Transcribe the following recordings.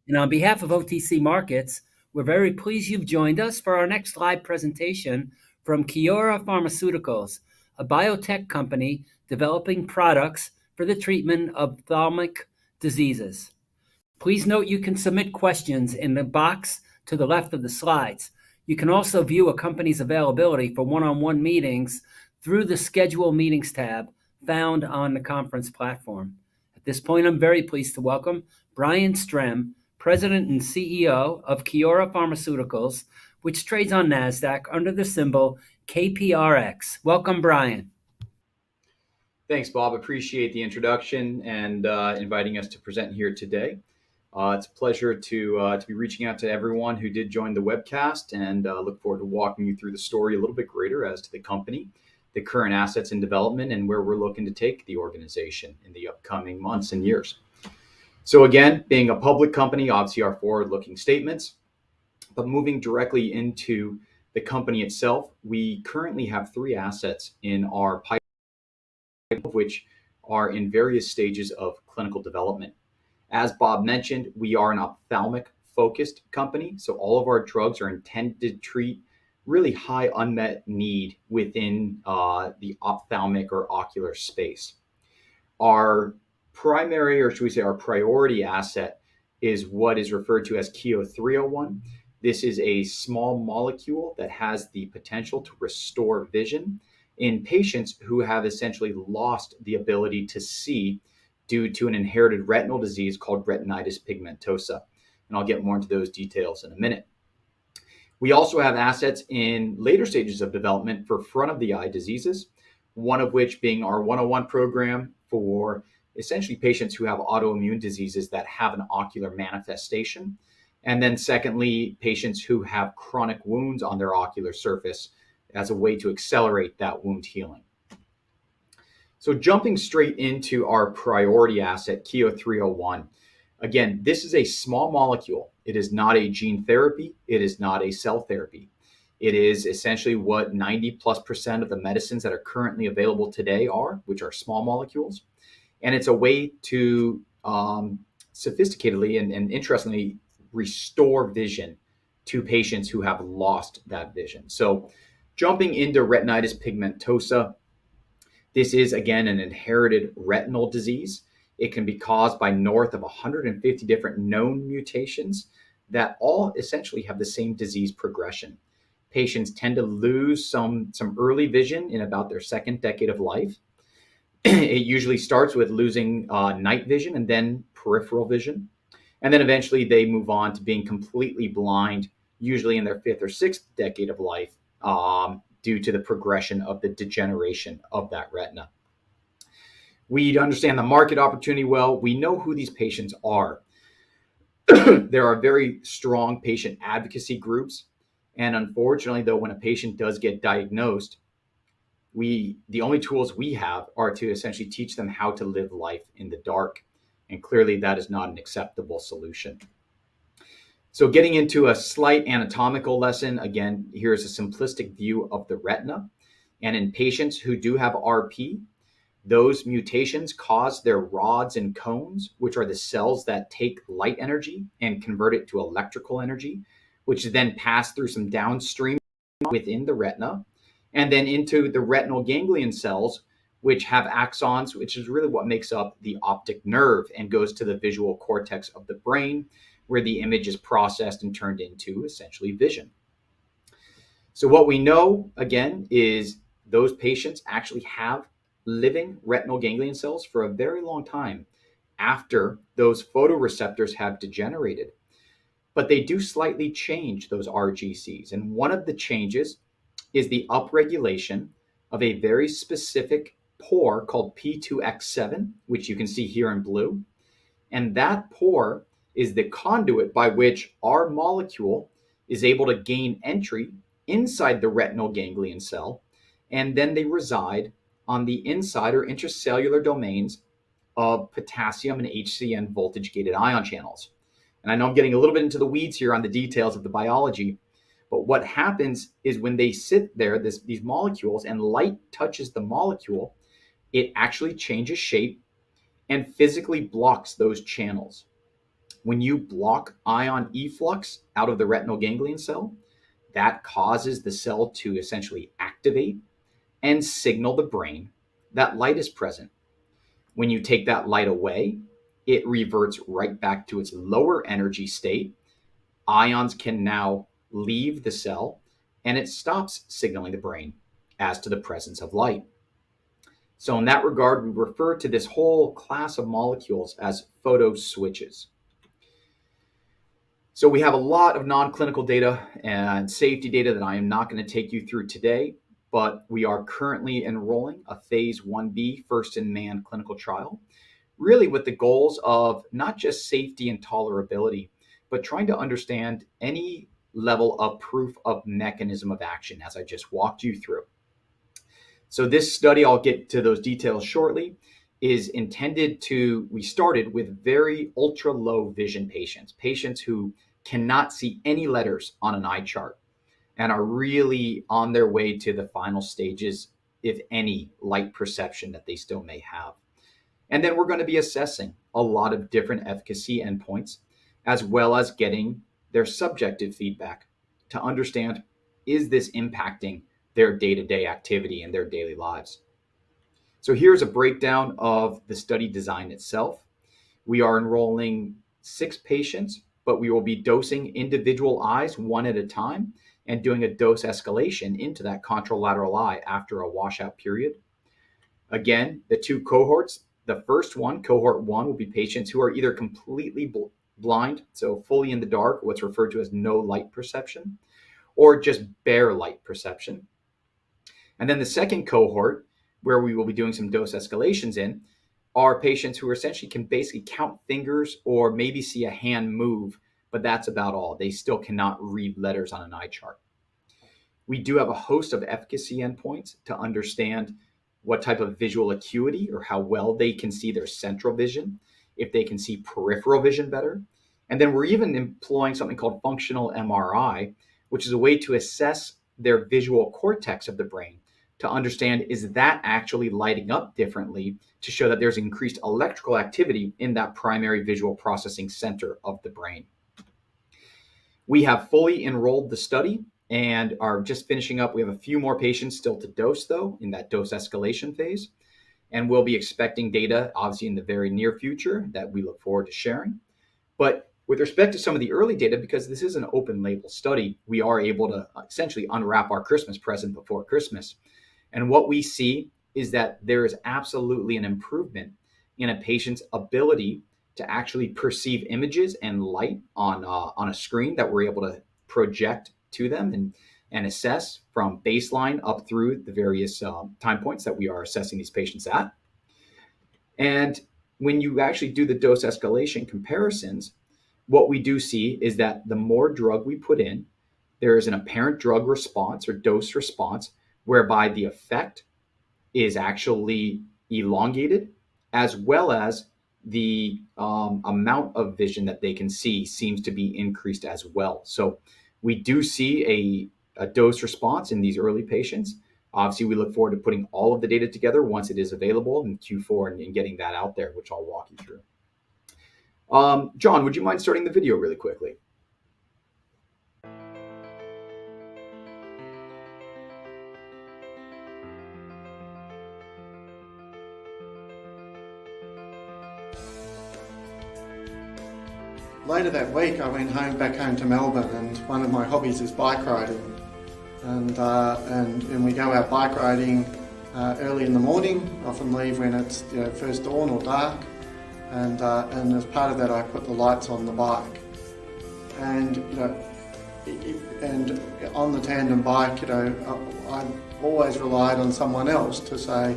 And on behalf of OTC Markets, we're very pleased you've joined us for our next live presentation from Kiora Pharmaceuticals, a biotech company developing products for the treatment of ophthalmic diseases. Please note you can submit questions in the box to the left of the slides. You can also view a company's availability for one-on-one meetings through the Schedule Meetings tab found on the conference platform. At this point, I'm very pleased to welcome Brian Strem, President and CEO of Kiora Pharmaceuticals, which trades on NASDAQ under the symbol KPRX. Welcome, Brian. Thanks, Bob. Appreciate the introduction and inviting us to present here today. It's a pleasure to be reaching out to everyone who did join the webcast, and look forward to walking you through the story a little bit greater as to the company, the current assets in development, and where we're looking to take the organization in the upcoming months and years. So again, being a public company, obviously our forward-looking statements, but moving directly into the company itself, we currently have 3 assets in our pipeline, of which are in various stages of clinical development. As Bob mentioned, we are an ophthalmic focused company, so all of our drugs are intended to treat really high unmet need within the ophthalmic or ocular space. Our primary, or should we say our priority asset, is what is referred to as KIO-301. This is a small molecule that has the potential to restore vision in patients who have essentially lost the ability to see due to an inherited retinal disease called retinitis pigmentosa. And I'll get more into those details in a minute. We also have assets in later stages of development for front of the eye diseases, one of which being our 101 program for essentially patients who have autoimmune diseases that have an ocular manifestation. And then secondly, patients who have chronic wounds on their ocular surface as a way to accelerate that wound healing. So jumping straight into our priority asset, KIO-301. Again, this is a small molecule. It is not a gene therapy. It is not a cell therapy. It is essentially what 90+% of the medicines that are currently available today are, which are small molecules. And it's a way to sophisticatedly and interestingly restore vision to patients who have lost that vision. So jumping into retinitis pigmentosa, this is, again, an inherited retinal disease. It can be caused by north of 150 different known mutations that all essentially have the same disease progression. Patients tend to lose some early vision in about their second decade of life. It usually starts with losing night vision and then peripheral vision. And then eventually they move on to being completely blind, usually in their 5th or 6th decade of life, due to the progression of the degeneration of that retina. We understand the market opportunity well. We know who these patients are. There are very strong patient advocacy groups. And unfortunately, though, when a patient does get diagnosed, the only tools we have are to essentially teach them how to live life in the dark. And clearly that is not an acceptable solution. So getting into a slight anatomical lesson, again, here's a simplistic view of the retina. And in patients who do have RP, those mutations cause their rods and cones, which are the cells that take light energy and convert it to electrical energy, which then pass through some downstream within the retina, and then into the retinal ganglion cells, which have axons, which is really what makes up the optic nerve and goes to the visual cortex of the brain, where the image is processed and turned into essentially vision. So what we know, again, is those patients actually have living retinal ganglion cells for a very long time after those photoreceptors have degenerated. But they do slightly change those RGCs. And one of the changes is the upregulation of a very specific pore called P2X7, which you can see here in blue. And that pore is the conduit by which our molecule is able to gain entry inside the retinal ganglion cell, and then they reside on the inside or intracellular domains of potassium and HCN voltage-gated ion channels. And I know I'm getting a little bit into the weeds here on the details of the biology, but what happens is when they sit there, these molecules, and light touches the molecule, it actually changes shape and physically blocks those channels. When you block ion efflux out of the retinal ganglion cell, that causes the cell to essentially activate and signal the brain that light is present. When you take that light away, it reverts right back to its lower energy state. Ions can now leave the cell, and it stops signaling the brain as to the presence of light. So in that regard, we refer to this whole class of molecules as photo switches. So we have a lot of non-clinical data and safety data that I am not going to take you through today, but we are currently enrolling a phase 1b first-in-man clinical trial, really with the goals of not just safety and tolerability, but trying to understand any level of proof of mechanism of action, as I just walked you through. So this study, I'll get to those details shortly, is intended to, we started with very ultra low vision patients who cannot see any letters on an eye chart and are really on their way to the final stages, if any, light perception that they still may have. And then we're going to be assessing a lot of different efficacy endpoints, as well as getting their subjective feedback to understand, is this impacting their day-to-day activity and their daily lives? So here's a breakdown of the study design itself. We are enrolling 6 patients, but we will be dosing individual eyes one at a time and doing a dose escalation into that contralateral eye after a washout period. Again, the 2 cohorts, the first one, cohort 1, will be patients who are either completely blind, so fully in the dark, what's referred to as no light perception, or just bare light perception. And then the second cohort, where we will be doing some dose escalations in, are patients who essentially can basically count fingers or maybe see a hand move, but that's about all. They still cannot read letters on an eye chart. We do have a host of efficacy endpoints to understand what type of visual acuity or how well they can see their central vision, if they can see peripheral vision better. And then we're even employing something called functional MRI, which is a way to assess their visual cortex of the brain to understand, is that actually lighting up differently, to show that there's increased electrical activity in that primary visual processing center of the brain. We have fully enrolled the study and are just finishing up. We have a few more patients still to dose, though, in that dose escalation phase. And we'll be expecting data, obviously, in the very near future that we look forward to sharing. But with respect to some of the early data, because this is an open label study, we are able to essentially unwrap our Christmas present before Christmas. And what we see is that there is absolutely an improvement in a patient's ability to actually perceive images and light on a screen that we're able to project to them and assess from baseline up through the various time points that we are assessing these patients at. And when you actually do the dose escalation comparisons, what we do see is that the more drug we put in, there is an apparent drug response or dose response, whereby the effect is actually elongated, as well as the amount of vision that they can see seems to be increased as well. So we do see a dose response in these early patients. Obviously, we look forward to putting all of the data together once it is available in Q4 and getting that out there, which I'll walk you through. John, would you mind starting the video really quickly? Later that week I went back home to Melbourne, and one of my hobbies is bike riding. And we go out bike riding early in the morning, often leave when it's first dawn or dark, and as part of that I put the lights on the bike. And and on the tandem bike, I always relied on someone else to say,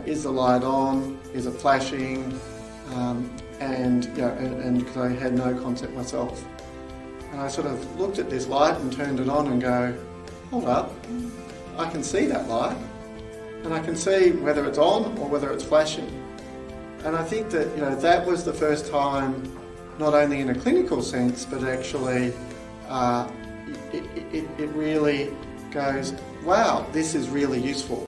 is the light on, is it flashing? And because I had no concept myself. And I sort of looked at this light and turned it on and go, hold up, I can see that light, and I can see whether it's on or whether it's flashing. And I think that that was the first time, not only in a clinical sense, but actually it really goes, wow, this is really useful.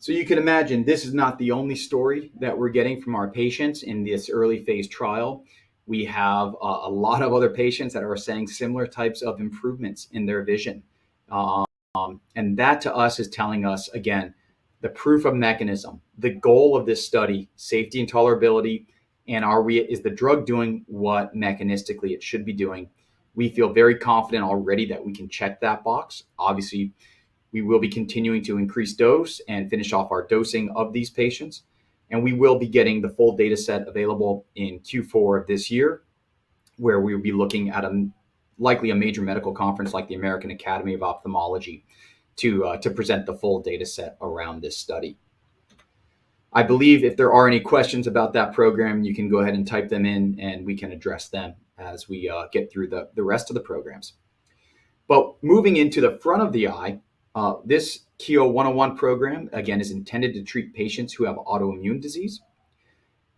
So you can imagine this is not the only story that we're getting from our patients in this early phase trial. We have a lot of other patients that are saying similar types of improvements in their vision. And that to us is telling us, again, the proof of mechanism, the goal of this study, safety and tolerability, and is the drug doing what mechanistically it should be doing? We feel very confident already that we can check that box. Obviously, we will be continuing to increase dose and finish off our dosing of these patients. And we will be getting the full data set available in Q4 of this year, where we will be looking at likely a major medical conference like the American Academy of Ophthalmology to present the full data set around this study. I believe if there are any questions about that program, you can go ahead and type them in and we can address them as we get through the rest of the programs. But moving into the front of the eye, this KIO 101 program, again, is intended to treat patients who have autoimmune disease.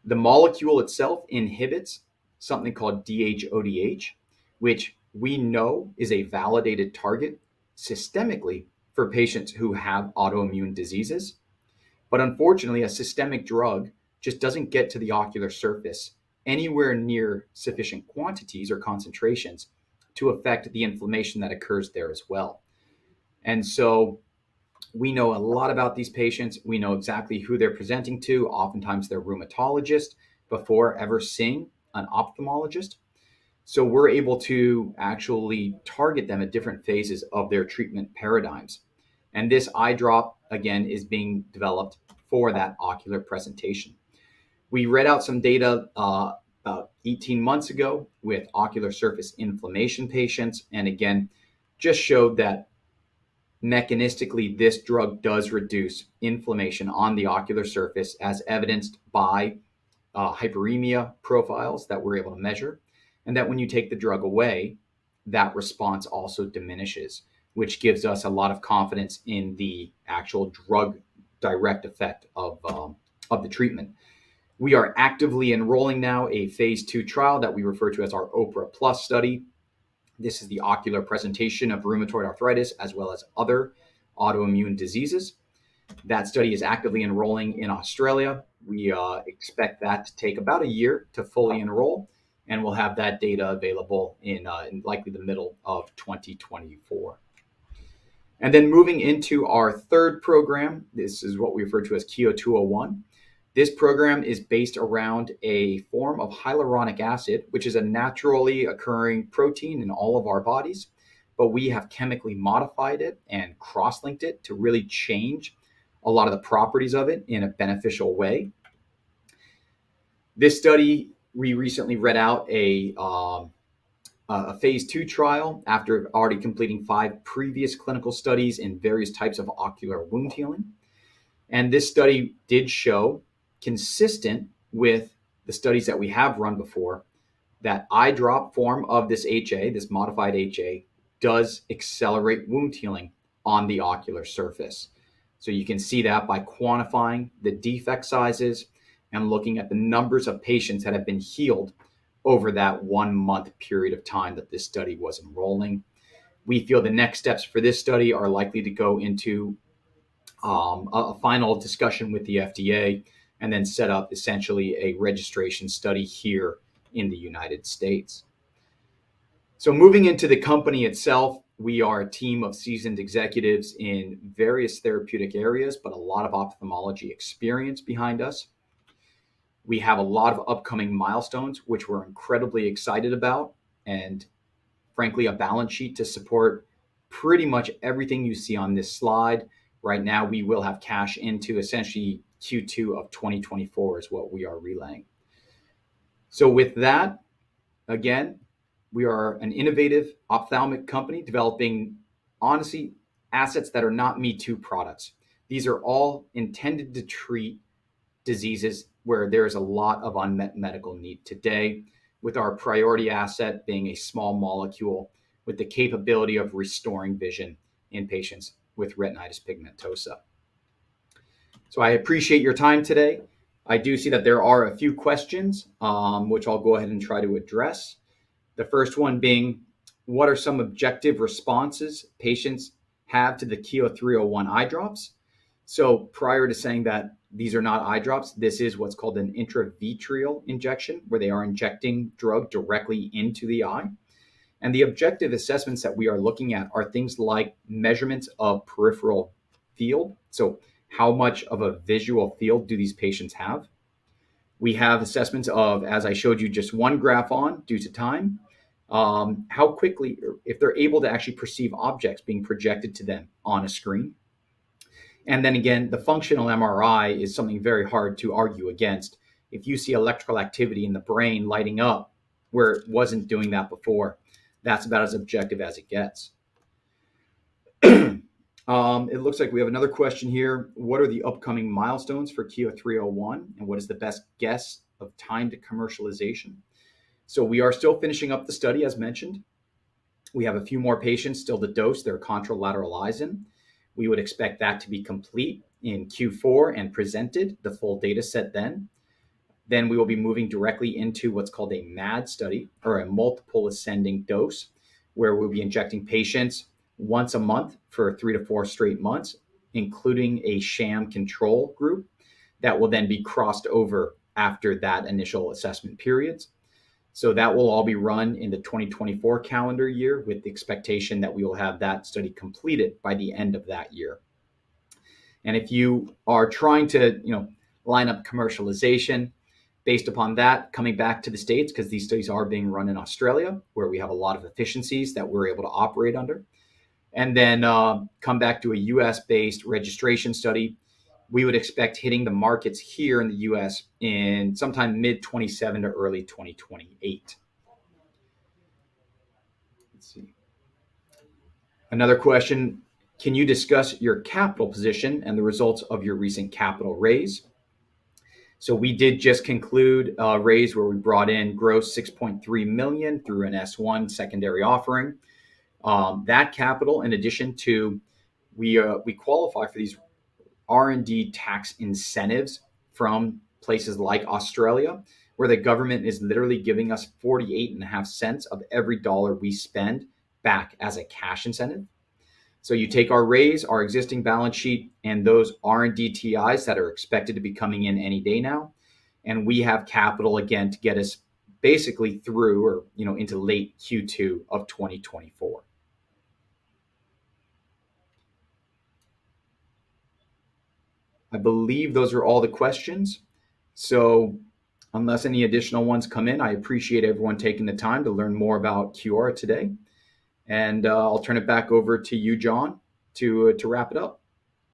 The molecule itself inhibits something called DHODH, which we know is a validated target systemically for patients who have autoimmune diseases. But unfortunately, a systemic drug just doesn't get to the ocular surface anywhere near sufficient quantities or concentrations to affect the inflammation that occurs there as well. And so we know a lot about these patients. We know exactly who they're presenting to. Oftentimes they're rheumatologists before ever seeing an ophthalmologist. So we're able to actually target them at different phases of their treatment paradigms. And this eye drop, again, is being developed for that ocular presentation. We read out some data about 18 months ago with ocular surface inflammation patients. And again, just showed that mechanistically, this drug does reduce inflammation on the ocular surface as evidenced by hyperemia profiles that we're able to measure. And that when you take the drug away, that response also diminishes, which gives us a lot of confidence in the actual drug direct effect of the treatment. We are actively enrolling now a phase 2 trial that we refer to as our OPRA Plus study. This is the ocular presentation of rheumatoid arthritis as well as other autoimmune diseases. That study is actively enrolling in Australia. We expect that to take about a year to fully enroll, and we'll have that data available in likely the middle of 2024. And then moving into our third program, this is what we refer to as KIO 201. This program is based around a form of hyaluronic acid, which is a naturally occurring protein in all of our bodies, but we have chemically modified it and cross-linked it to really change a lot of the properties of it in a beneficial way. This study, we recently read out a phase 2 trial after already completing 5 previous clinical studies in various types of ocular wound healing. And this study did show, consistent with the studies that we have run before, that eye drop form of this HA, this modified HA, does accelerate wound healing on the ocular surface. So you can see that by quantifying the defect sizes and looking at the numbers of patients that have been healed over that 1 month period of time that this study was enrolling. We feel the next steps for this study are likely to go into a final discussion with the FDA and then set up essentially a registration study here in the United States. So moving into the company itself, we are a team of seasoned executives in various therapeutic areas, but a lot of ophthalmology experience behind us. We have a lot of upcoming milestones, which we're incredibly excited about, and frankly, a balance sheet to support pretty much everything you see on this slide. Right now, we will have cash into essentially Q2 of 2024 is what we are relaying. So with that, again, we are an innovative ophthalmic company developing, honestly, assets that are not Me Too products. These are all intended to treat diseases where there is a lot of unmet medical need today, with our priority asset being a small molecule with the capability of restoring vision in patients with retinitis pigmentosa. So I appreciate your time today. I do see that there are a few questions, which I'll go ahead and try to address. The first one being, what are some objective responses patients have to the KIO 301 eye drops? So prior to saying that these are not eye drops, this is what's called an intravitreal injection, where they are injecting drug directly into the eye. And the objective assessments that we are looking at are things like measurements of peripheral field. So how much of a visual field do these patients have? We have assessments of, as I showed you just one graph on due to time, how quickly, if they're able to actually perceive objects being projected to them on a screen. And then again, the functional MRI is something very hard to argue against. If you see electrical activity in the brain lighting up where it wasn't doing that before, that's about as objective as it gets. It looks like we have another question here. What are the upcoming milestones for KIO 301, and what is the best guess of time to commercialization? So we are still finishing up the study, as mentioned. We have a few more patients still to dose their contralateral eyes in. We would expect that to be complete in Q4 and presented, the full data set then. Then we will be moving directly into what's called a MAD study, or a multiple ascending dose, where we'll be injecting patients once a month for 3 to 4 straight months, including a sham control group that will then be crossed over after that initial assessment periods. So that will all be run in the 2024 calendar year, with the expectation that we will have that study completed by the end of that year. And if you are trying to, line up commercialization based upon that, coming back to the States, because these studies are being run in Australia, where we have a lot of efficiencies that we're able to operate under, and then come back to a US-based registration study, we would expect hitting the markets here in the US in sometime mid-27 to early 2028. Let's see. Another question, can you discuss your capital position and the results of your recent capital raise? So we did just conclude a raise where we brought in gross $6.3 million through an S1 secondary offering. That capital, in addition to, we qualify for these R&D tax incentives from places like Australia, where the government is literally giving us 48.5 cents of every dollar we spend back as a cash incentive. So you take our raise, our existing balance sheet, and those R&D TIs that are expected to be coming in any day now, and we have capital again to get us basically through, or into late Q2 of 2024. I believe those are all the questions. So unless any additional ones come in, I appreciate everyone taking the time to learn more about Kiora today. And I'll turn it back over to you, John, to wrap it up.